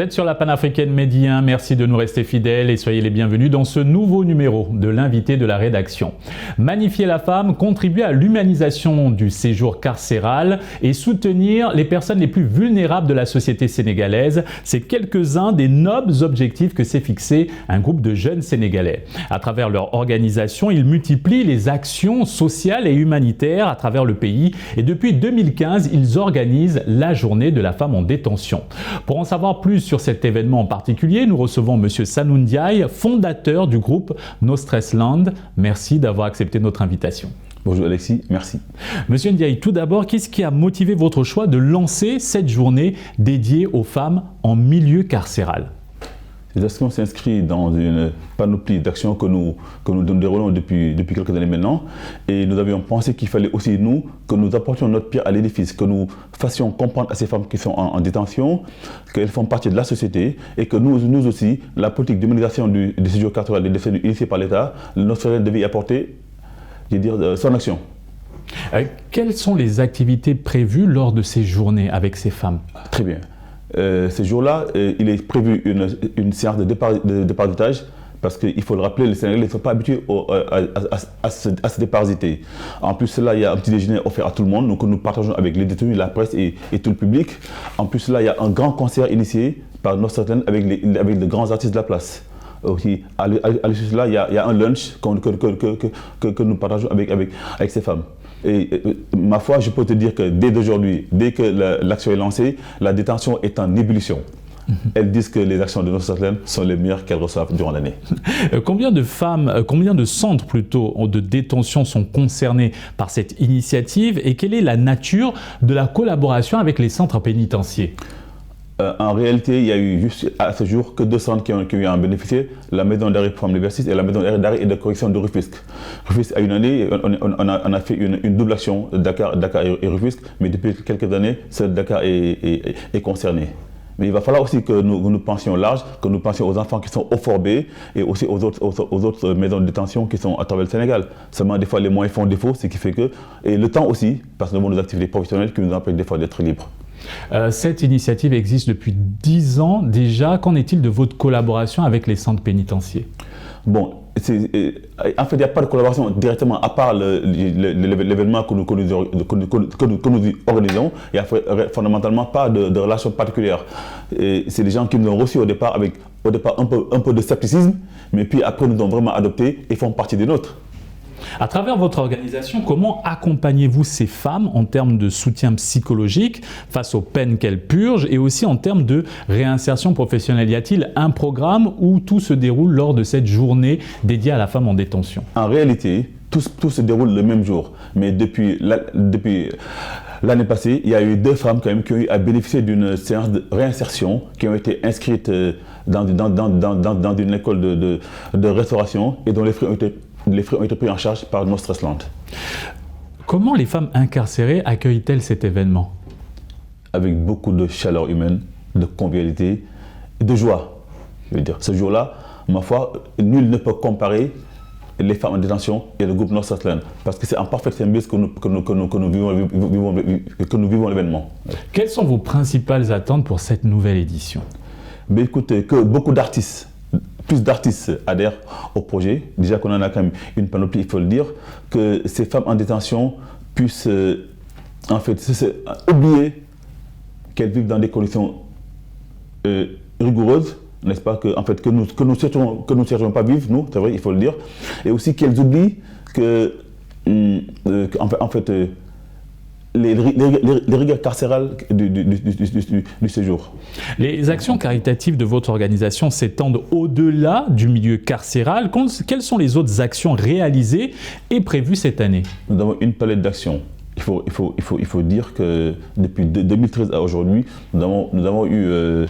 Vous êtes sur la panafricaine Medi 1, merci de nous rester fidèles et soyez les bienvenus dans ce nouveau numéro de l'invité de la rédaction. Magnifier la femme, contribuer à l'humanisation du séjour carcéral et soutenir les personnes les plus vulnérables de la société sénégalaise, c'est quelques-uns des nobles objectifs que s'est fixé un groupe de jeunes Sénégalais. À travers leur organisation, ils multiplient les actions sociales et humanitaires à travers le pays et depuis 2015, ils organisent la journée de la femme en détention. Pour en savoir plus sur cet événement en particulier, nous recevons M. Sanou Ndiaye, fondateur du groupe No Stress Land. Merci d'avoir accepté notre invitation. Bonjour Alexis, merci. Monsieur Ndiaye, tout d'abord, qu'est-ce qui a motivé votre choix de lancer cette journée dédiée aux femmes en milieu carcéral? Cette action s'inscrit dans une panoplie d'actions que nous déroulons depuis quelques années maintenant. Et nous avions pensé qu'il fallait aussi, nous, que nous apportions notre pierre à l'édifice, que nous fassions comprendre à ces femmes qui sont en détention qu'elles font partie de la société et que nous aussi, la politique d'humanisation du séjour carcéral des détenus initiée par l'État, notre État devait y apporter, son action. Quelles sont les activités prévues lors de ces journées avec ces femmes? Très bien. Ces jours-là, il est prévu une séance de déparasitage parce qu'il faut le rappeler, les Sénégalais ne sont pas habitués à se déparasiter. En plus, là, il y a un petit déjeuner offert à tout le monde, donc nous partageons avec les détenus, la presse et tout le public. En plus, là, il y a un grand concert initié par No Stress Land avec les grands artistes de la place. Aussi, à l'issue de cela, il y a un lunch que nous partageons avec ces femmes. Et ma foi, je peux te dire que dès aujourd'hui, dès que l'action est lancée, la détention est en ébullition. Elles disent que les actions de No Stress Land sont les meilleures qu'elles reçoivent durant l'année. Combien de centres plutôt de détention sont concernés par cette initiative et quelle est la nature de la collaboration avec les centres pénitentiaires? En réalité, il y a eu juste à ce jour que 2 centres qui ont en bénéficié, la maison d'arrêt pour femmes liberticide et la maison d'arrêt et de correction de Rufisque. Rufisque a une année, on a fait une double action, Dakar et Rufisque, mais depuis quelques années, seul Dakar est concerné. Mais il va falloir aussi que nous pensions large, que nous pensions aux enfants qui sont au Fort B et aussi aux autres maisons de détention qui sont à travers le Sénégal. Seulement, des fois, les moyens font défaut, ce qui fait que... Et le temps aussi, parce que nous avons nos activités professionnelles qui nous empêchent des fois d'être libres. Cette initiative existe depuis 10 ans déjà. Qu'en est-il de votre collaboration avec les centres pénitentiaires? Bon, en fait, il n'y a pas de collaboration directement, à part l'événement que nous organisons. Il n'y a fondamentalement pas de relation particulière. C'est des gens qui nous ont reçus au départ avec un peu de scepticisme, mais puis après nous ont vraiment adoptés et font partie des nôtres. À travers votre organisation, comment accompagnez-vous ces femmes en termes de soutien psychologique face aux peines qu'elles purgent et aussi en termes de réinsertion professionnelle? Y a-t-il un programme où tout se déroule lors de cette journée dédiée à la femme en détention? En réalité, tout se déroule le même jour. Mais depuis l'année passée, il y a eu 2 femmes quand même qui ont eu à bénéficier d'une séance de réinsertion, qui ont été inscrites dans une école de restauration et dont les frais ont été pris en charge par No Stress Land. Comment les femmes incarcérées accueillent-elles cet événement? Avec beaucoup de chaleur humaine, de convivialité et de joie. Je veux dire, ce jour-là, ma foi, nul ne peut comparer les femmes en détention et le groupe No Stress Land, parce que c'est en parfaite symbiose que nous vivons l'événement. Quelles sont vos principales attentes pour cette nouvelle édition? Mais écoutez, que beaucoup d'artistes, plus d'artistes adhèrent au projet. Déjà qu'on en a quand même une panoplie, il faut le dire, que ces femmes en détention puissent en fait oublier qu'elles vivent dans des conditions rigoureuses, n'est-ce pas, que nous ne cherchons pas vivre, nous, c'est vrai, il faut le dire, et aussi qu'elles oublient que les rigueurs carcérales du séjour. Les actions caritatives de votre organisation s'étendent au-delà du milieu carcéral. Quelles sont les autres actions réalisées et prévues cette année? Nous avons une palette d'actions. Il faut dire que depuis 2013 à aujourd'hui, nous avons eu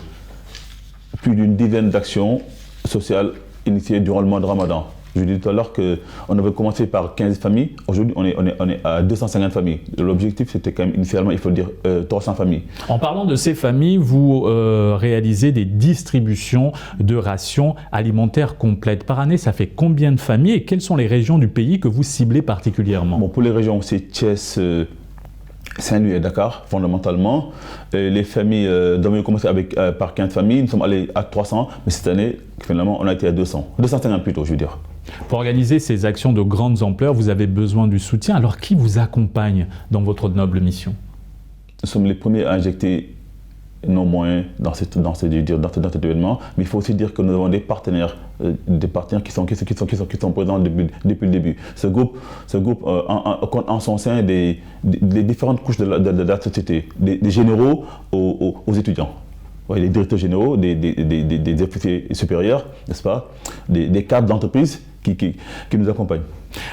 plus d'une dizaine d'actions sociales initiées durant le mois de Ramadan. Je disais tout à l'heure qu'on avait commencé par 15 familles. Aujourd'hui, on est à 250 familles. L'objectif, c'était quand même initialement, il faut le dire, 300 familles. En parlant de ces familles, vous réalisez des distributions de rations alimentaires complètes. Par année, ça fait combien de familles et quelles sont les régions du pays que vous ciblez particulièrement? Bon, pour les régions, c'est Thiès, Saint-Louis et Dakar, fondamentalement. Et les familles, nous avons commencé par 15 familles, nous sommes allés à 300, mais cette année, finalement, on a été à 200. 250 plutôt, je veux dire. Pour organiser ces actions de grandes ampleurs, vous avez besoin du soutien. Alors, qui vous accompagne dans votre noble mission? Nous sommes les premiers à injecter nos moyens dans cet événement, mais il faut aussi dire que nous avons des partenaires qui sont présents depuis le début. Ce groupe compte en son sein des différentes couches de la société, des généraux aux étudiants. Ouais, les directeurs généraux, des officiers supérieurs, n'est-ce pas, des cadres d'entreprise qui nous accompagnent.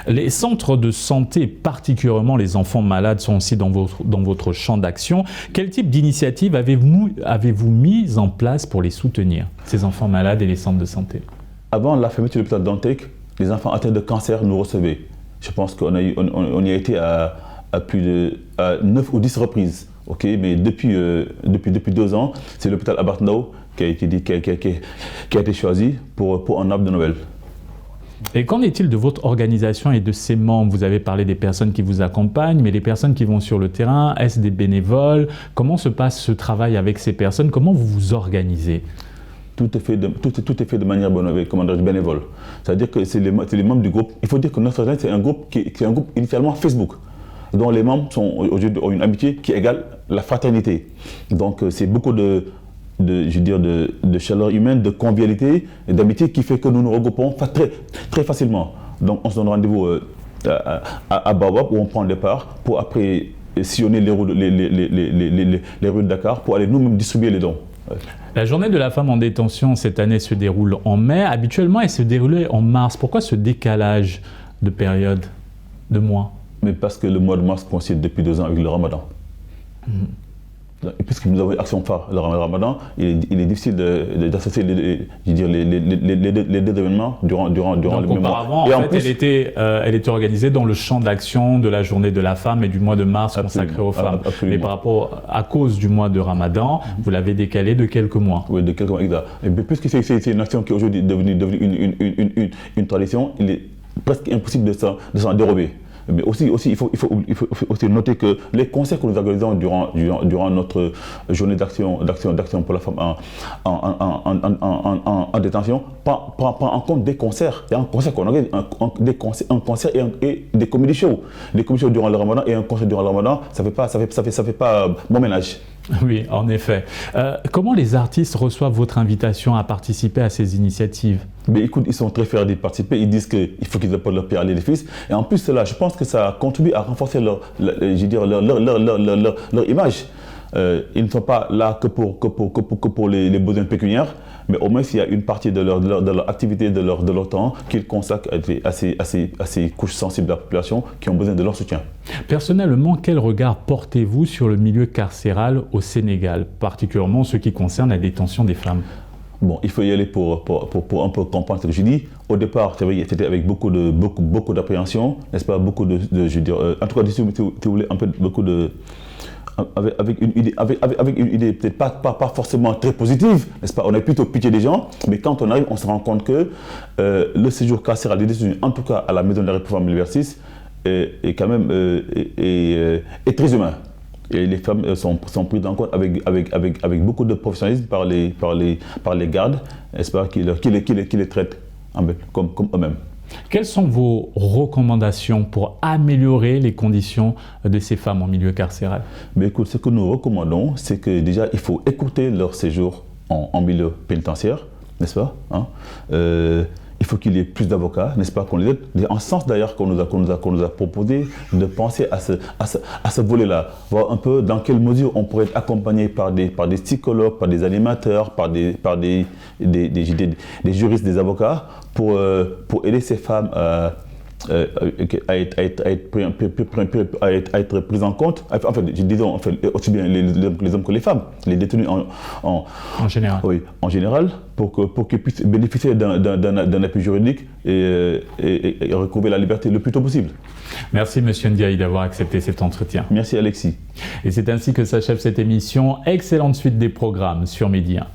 Les centres de santé, particulièrement les enfants malades, sont aussi dans votre champ d'action. Quel type d'initiative avez-vous mis en place pour les soutenir, ces enfants malades et les centres de santé? Avant la fermeture de l'hôpital Dantec, les enfants atteints de cancer nous recevaient. Je pense qu'on y a été à plus de 9 ou 10 reprises. Okay, mais depuis 2 ans, c'est l'hôpital Abartnao qui a été choisi pour un arbre de Noël. Et qu'en est-il de votre organisation et de ses membres? Vous avez parlé des personnes qui vous accompagnent, mais les personnes qui vont sur le terrain, est-ce des bénévoles? Comment se passe ce travail avec ces personnes? Comment vous vous organisez? Tout est fait de manière bénévole. C'est-à-dire que c'est les membres du groupe. Il faut dire que notre organisation, c'est un groupe qui est un groupe initialement Facebook, dont les membres ont une amitié qui égale la fraternité. Donc c'est beaucoup de chaleur humaine, de convivialité et d'amitié qui fait que nous nous regroupons très, très facilement. Donc on se donne rendez-vous à Baobab où on prend le départ pour après sillonner les rues de Dakar pour aller nous-mêmes distribuer les dons. Ouais. La journée de la femme en détention cette année se déroule en mai. Habituellement, elle se déroulait en mars. Pourquoi ce décalage de période, de mois? Mais parce que le mois de mars coïncide depuis 2 ans avec le Ramadan. Et puisque nous avons une action phare, le Ramadan, il est difficile d'associer les deux événements durant le même mois. Auparavant, elle était organisée dans le champ d'action de la journée de la femme et du mois de mars consacré aux femmes. Absolument. Mais à cause du mois de Ramadan, vous l'avez décalé de quelques mois. Oui, de quelques mois, exact. Et puisque c'est une action qui est aujourd'hui devenue une tradition, il est presque impossible de s'en dérober. Mais aussi, il faut aussi noter que les concerts que nous organisons durant notre journée d'action pour la femme en détention prend en compte des concerts. Il y a un concert qu'on organise, un concert et des comédie shows. Des comédie shows durant le Ramadan et un concert durant le Ramadan, ça fait pas bon ménage. Oui, en effet. Comment les artistes reçoivent votre invitation à participer à ces initiatives? Mais écoute, ils sont très fiers d'y participer. Ils disent qu'il faut qu'ils apportent leur pierre à l'édifice. Et en plus de cela, je pense que ça contribue à renforcer leur image. Ils ne sont pas là que pour les besoins pécuniaires, mais au moins s'il y a une partie de leur activité, de leur temps qu'ils consacrent à ces couches sensibles de la population qui ont besoin de leur soutien. Personnellement, quel regard portez-vous sur le milieu carcéral au Sénégal, particulièrement ce qui concerne la détention des femmes? Bon, il faut y aller pour un peu comprendre ce que je dis. Au départ, c'était avec beaucoup d'appréhension, n'est-ce pas, beaucoup en tout cas, si vous voulez, un peu beaucoup de... Avec une idée peut-être pas forcément très positive, n'est-ce pas? On a plutôt pitié des gens, mais quand on arrive, on se rend compte que le séjour carcéral des détenus, en tout cas à la maison de la République Libertis, est quand même est très humain. Et les femmes sont prises en compte avec beaucoup de professionnalisme par les gardes, n'est-ce pas, qui les traitent comme eux-mêmes. Quelles sont vos recommandations pour améliorer les conditions de ces femmes en milieu carcéral? Mais écoute, ce que nous recommandons, c'est que déjà, il faut écouter leur séjour en milieu pénitentiaire, n'est-ce pas, hein? Il faut qu'il y ait plus d'avocats, n'est-ce pas, qu'on les aide. En ce sens d'ailleurs qu'on nous a proposé de penser à ce volet-là, voir un peu dans quelle mesure on pourrait être accompagné par des psychologues, par des animateurs, par des juristes, des avocats, pour aider ces femmes à être prises en compte, disons aussi bien les hommes que les femmes, les détenus en général. Oui, en général, pour qu'ils puissent bénéficier d'un appui juridique et recouvrer la liberté le plus tôt possible. Merci Monsieur Ndiaye d'avoir accepté cet entretien. Merci Alexis. Et c'est ainsi que s'achève cette émission. Excellente suite des programmes sur Média.